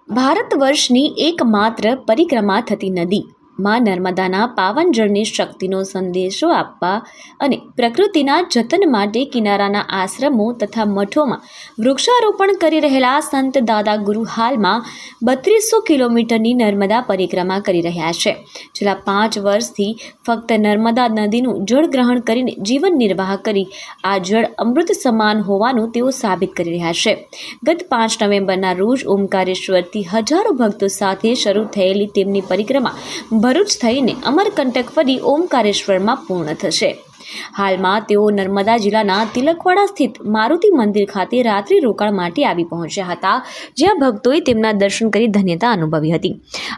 ભારત વર્ષની એકમાત્ર પરિક્રમા થતી નદી માં નર્મદાના પાવન જળની શક્તિનો સંદેશો આપવા અને પ્રકૃતિના જતન માટે કિનારાના આશ્રમો તથા મઠોમાં વૃક્ષારોપણ કરી રહેલા સંત દાદા ગુરુ હાલમાં 3200 કિલોમીટરની નર્મદા પરિક્રમા કરી રહ્યા છે. છેલ્લા 5 વર્ષથી ફક્ત નર્મદા નદીનું જળ ગ્રહણ કરીને જીવન નિર્વાહ કરી આ જળ અમૃત સમાન હોવાનું તેઓ સાબિત કરી રહ્યા છે. ગત 5 નવેમ્બરના રોજ ઓમકારેશ્વરથી હજારો ભક્તો સાથે શરૂ થયેલી તેમની પરિક્રમા ભરૂચ થઈને અમરકંટક ફરી ઓમકારેશ્વરમાં પૂર્ણ થશે. હાલમાં તેઓ નર્મદા જિલ્લાના તિલકવાડા સ્થિત મારુતિ મંદિર ખાતે રાત્રિ રોકાણ માટે આવી પહોંચ્યા હતા, જ્યાં ભક્તોએ તેમના દર્શન કરી ધન્યતા અનુભવી હતી.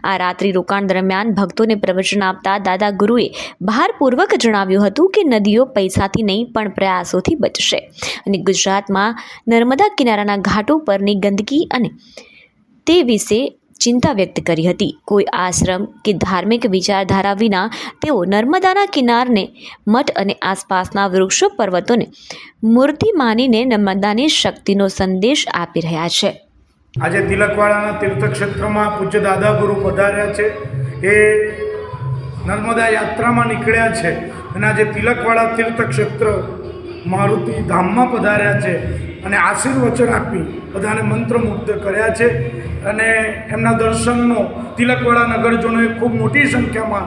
આ રાત્રિ રોકાણ દરમિયાન ભક્તોને પ્રવચન આપતા દાદા ગુરુએ ભારપૂર્વક જણાવ્યું હતું કે નદીઓ પૈસાથી નહીં પણ પ્રયાસોથી બચશે અને ગુજરાતમાં નર્મદા કિનારાના ઘાટો પરની ગંદકી અને તે વિશે ચિંતા વ્યક્ત કરી હતી. કોઈ આશ્રમ કે ધાર્મિક વિચારધારા વિના તેઓ નર્મદાના કિનારને મઠ અને આસપાસના વૃક્ષો પર્વતોને મૂર્તિ માનીને નર્મદાની શક્તિનો સંદેશ આપી રહ્યા છે. આજે તિલકવાડાના તીર્થક્ષેત્રમાં પૂજ્ય દાદા ગુરુ પધાર્યા છે. એ નર્મદા યાત્રામાં નીકળ્યા છે અને આજે તિલકવાડા તીર્થક્ષેત્ર મારુતિ ધામમાં પધાર્યા છે અને આશીર્વચન આપી બધાને મંત્રમુગ્ધ કર્યા છે. અને એમના દર્શનનો તિલકવાડા નગરજનોએ ખૂબ મોટી સંખ્યામાં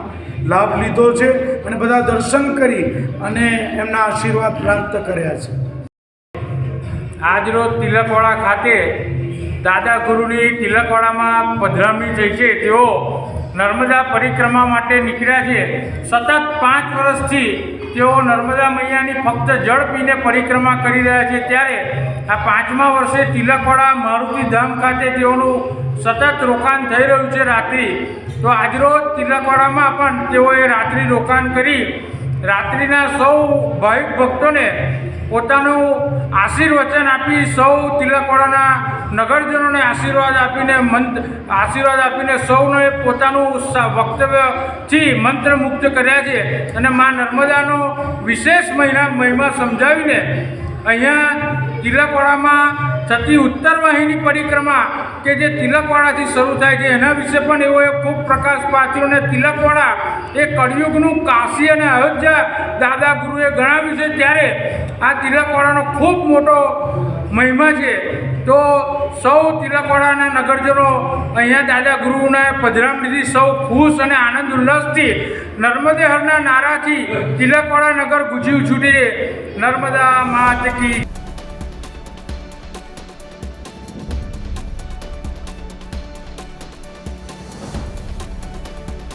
લાભ લીધો છે અને બધા દર્શન કરી અને એમના આશીર્વાદ પ્રાપ્ત કર્યા છે. આજરોજ તિલકવાડા ખાતે દાદા ગુરુની તિલકવાડામાં પધરામણી થઈ છે. તેઓ નર્મદા પરિક્રમા માટે નીકળ્યા છે. સતત 5 વર્ષથી તેઓ નર્મદા મૈયાની ફક્ત જળ પીને પરિક્રમા કરી રહ્યા છે. ત્યારે આ 5મા વર્ષે તિલકવાડા મારુતિ ધામ ખાતે તેઓનું સતત રોકાણ થઈ રહ્યું છે રાત્રિ. તો આજરોજ તિલકવાડામાં પણ તેઓએ રાત્રિ રોકાણ કરી રાત્રિના સૌ ભાવિક ભક્તોને પોતાનું આશીર્વચન આપી સૌ તિલકવાડાના નગરજનોને આશીર્વાદ આપીને સૌને પોતાનું વક્તવ્યથી મંત્રમુગ્ધ કર્યા છે અને મા નર્મદાનો વિશેષ મહિમા સમજાવીને અહીંયા તિલકવાડામાં થતી ઉત્તર વાહિની પરિક્રમા કે જે તિલકવાડાથી શરૂ થાય છે એના વિશે પણ એઓએ ખૂબ પ્રકાશ પાથર્યો અને તિલકવાડા એ કળિયુગનું કાશી અને અયોધ્યા દાદા ગુરુએ ગણાવ્યું છે. ત્યારે આ તિલકવાડાનો ખૂબ મોટો મહિમા છે. તો સૌ તિલકવાડાના નગરજનો અહીંયા દાદા ગુરુને પધરામણી લીધી. સૌ ખુશ અને આનંદ ઉલ્લાસથી નર્મદે હરના નારાથી તિલકવાડા નગર ગુંજી ઉઠ્યું છે. નર્મદા માત કી